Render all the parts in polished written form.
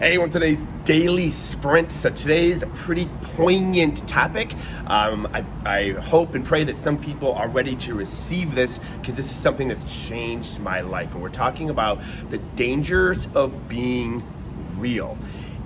Hey, on today's daily sprint. So today's a pretty poignant topic. I hope and pray that some people are ready to receive this because this is something that's changed my life. And we're talking about the dangers of being real.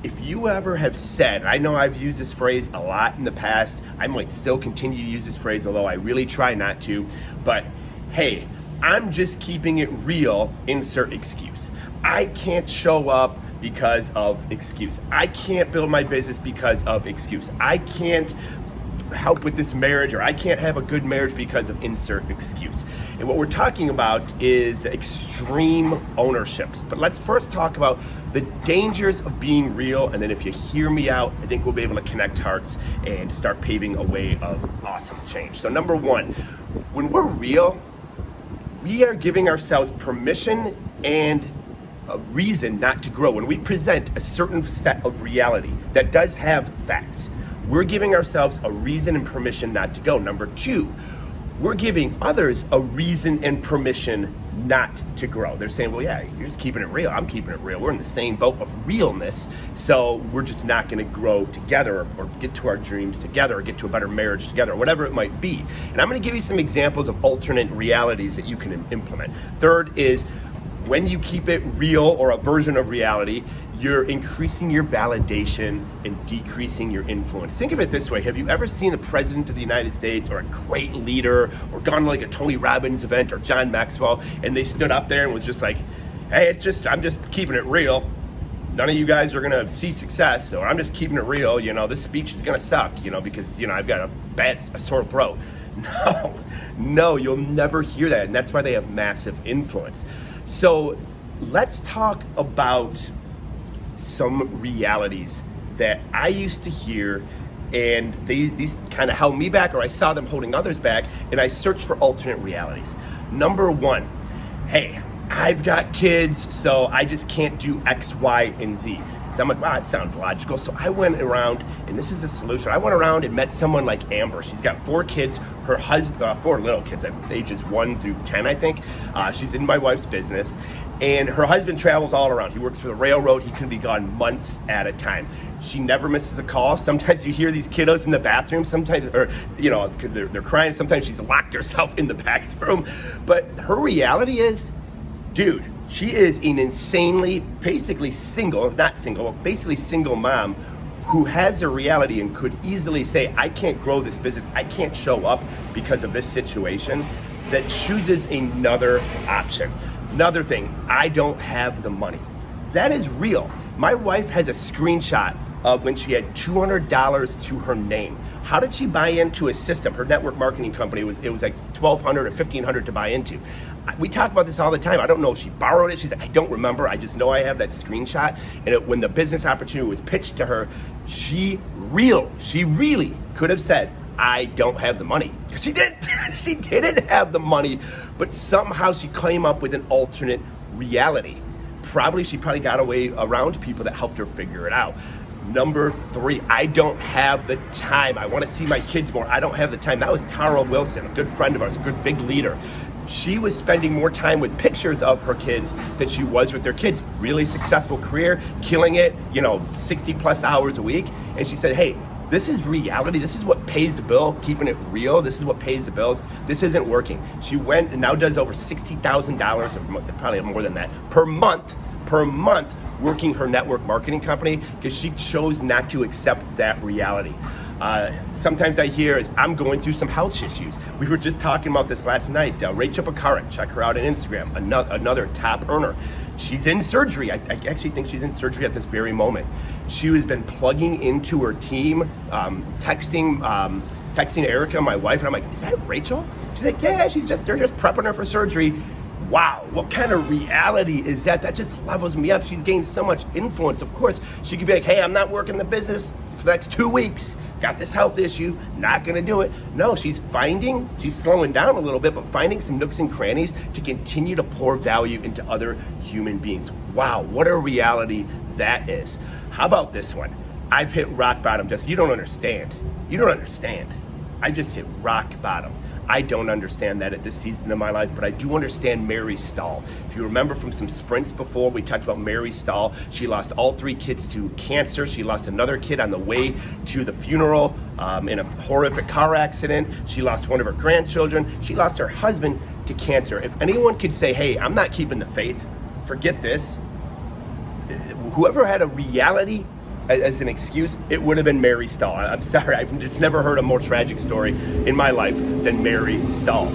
If you ever have said, I know I've used this phrase a lot in the past, I might still continue to use this phrase, although I really try not to, but hey, I'm just keeping it real, insert excuse. I can't show up because of excuse. I can't build my business because of excuse. I can't help with this marriage, or I can't have a good marriage because of insert excuse. And what we're talking about is extreme ownerships. But let's first talk about the dangers of being real, and then if you hear me out, I think we'll be able to connect hearts and start paving a way of awesome change. So number one, when we're real, we are giving ourselves permission and a reason not to grow. When we present a certain set of reality that does have facts, we're giving ourselves a reason and permission not to go. Number two, we're giving others a reason and permission not to grow. They're saying, well, yeah, you're just keeping it real. I'm keeping it real. We're in the same boat of realness, so we're just not going to grow together or get to our dreams together or get to a better marriage together, or whatever it might be. And I'm going to give you some examples of alternate realities that you can implement. Third is, when you keep it real or a version of reality, you're increasing your validation and decreasing your influence. Think of it this way. Have you ever seen the President of the United States or a great leader or gone to like a Tony Robbins event or John Maxwell, and they stood up there and was just like, hey, I'm just keeping it real. None of you guys are gonna see success, so I'm just keeping it real. This speech is gonna suck, because, I've got a sore throat. No, you'll never hear that. And that's why they have massive influence. So let's talk about some realities that I used to hear, and these kind of held me back, or I saw them holding others back, and I searched for alternate realities. Number one, hey, I've got kids, so I just can't do X, Y, and Z. So I'm like, wow, it sounds logical. So I went around, and this is the solution. I went around and met someone like Amber. She's got 4 kids. Her husband, 4 little kids, ages 1 through 10, I think. She's in my wife's business, and her husband travels all around. He works for the railroad. He can be gone months at a time. She never misses a call. Sometimes you hear these kiddos in the bathroom. Sometimes, or they're crying. Sometimes she's locked herself in the bathroom. But her reality is, dude, she is an insanely, basically single mom who has a reality and could easily say, I can't grow this business, I can't show up because of this situation, that chooses another option. Another thing, I don't have the money. That is real. My wife has a screenshot of when she had $200 to her name. How did she buy into a system? Her network marketing company, it was like $1,200 or $1,500 to buy into. We talk about this all the time. I don't know if she borrowed it. She's like, I don't remember. I just know I have that screenshot. And when the business opportunity was pitched to her, she really could have said, I don't have the money. She didn't. She didn't have the money, but somehow she came up with an alternate reality. She probably got away around people that helped her figure it out. Number 3, I don't have the time. I want to see my kids more. I don't have the time. That was Tara Wilson, a good friend of ours, a good big leader. She was spending more time with pictures of her kids than she was with their kids. Really successful career, killing it, 60 plus hours a week. And she said, hey, this is reality. This is what pays the bill, keeping it real. This is what pays the bills. This isn't working. She went and now does over $60,000, or probably more than that, per month, working her network marketing company because she chose not to accept that reality. Sometimes I hear I'm going through some health issues. We were just talking about this last night. Rachel Pekarik, check her out on Instagram, another top earner. She's in surgery. I actually think she's in surgery at this very moment. She has been plugging into her team, texting Erica, my wife, and I'm like, is that Rachel? She's like, yeah, they're just prepping her for surgery. Wow, what kind of reality is that? That just levels me up. She's gained so much influence. Of course, she could be like, hey, I'm not working the business for the next 2 weeks. Got this health issue, not gonna do it. No, she's slowing down a little bit, but finding some nooks and crannies to continue to pour value into other human beings. Wow, what a reality that is. How about this one? I've hit rock bottom. You don't understand. I just hit rock bottom. I don't understand that at this season of my life, but I do understand Mary Stahl. If you remember from some sprints before, we talked about Mary Stahl. She lost all 3 kids to cancer. She lost another kid on the way to the funeral in a horrific car accident. She lost one of her grandchildren. She lost her husband to cancer. If anyone could say, hey, I'm not keeping the faith, forget this. Whoever had a reality as an excuse, it would have been Mary Stahl. I'm sorry, I've just never heard a more tragic story in my life than Mary Stahl.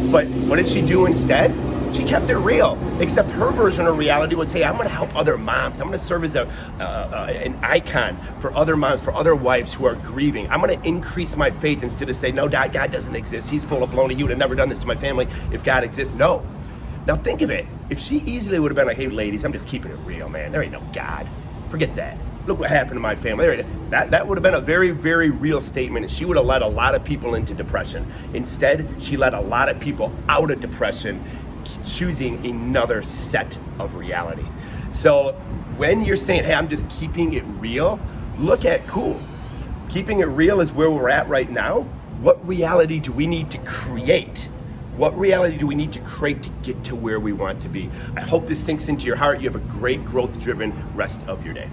But what did she do instead? She kept it real, except her version of reality was, hey, I'm gonna help other moms. I'm gonna serve as an icon for other moms, for other wives who are grieving. I'm gonna increase my faith instead of say, no, God doesn't exist. He's full of baloney. He would have never done this to my family if God exists. No. Now think of it. If she easily would have been like, hey, ladies, I'm just keeping it real, man. There ain't no God. Forget that. Look what happened to my family. That would have been a very, very real statement. She would have led a lot of people into depression. Instead, she led a lot of people out of depression, choosing another set of reality. So when you're saying, hey, I'm just keeping it real, look at, cool. Keeping it real is where we're at right now. What reality do we need to create? What reality do we need to create to get to where we want to be? I hope this sinks into your heart. You have a great growth-driven rest of your day.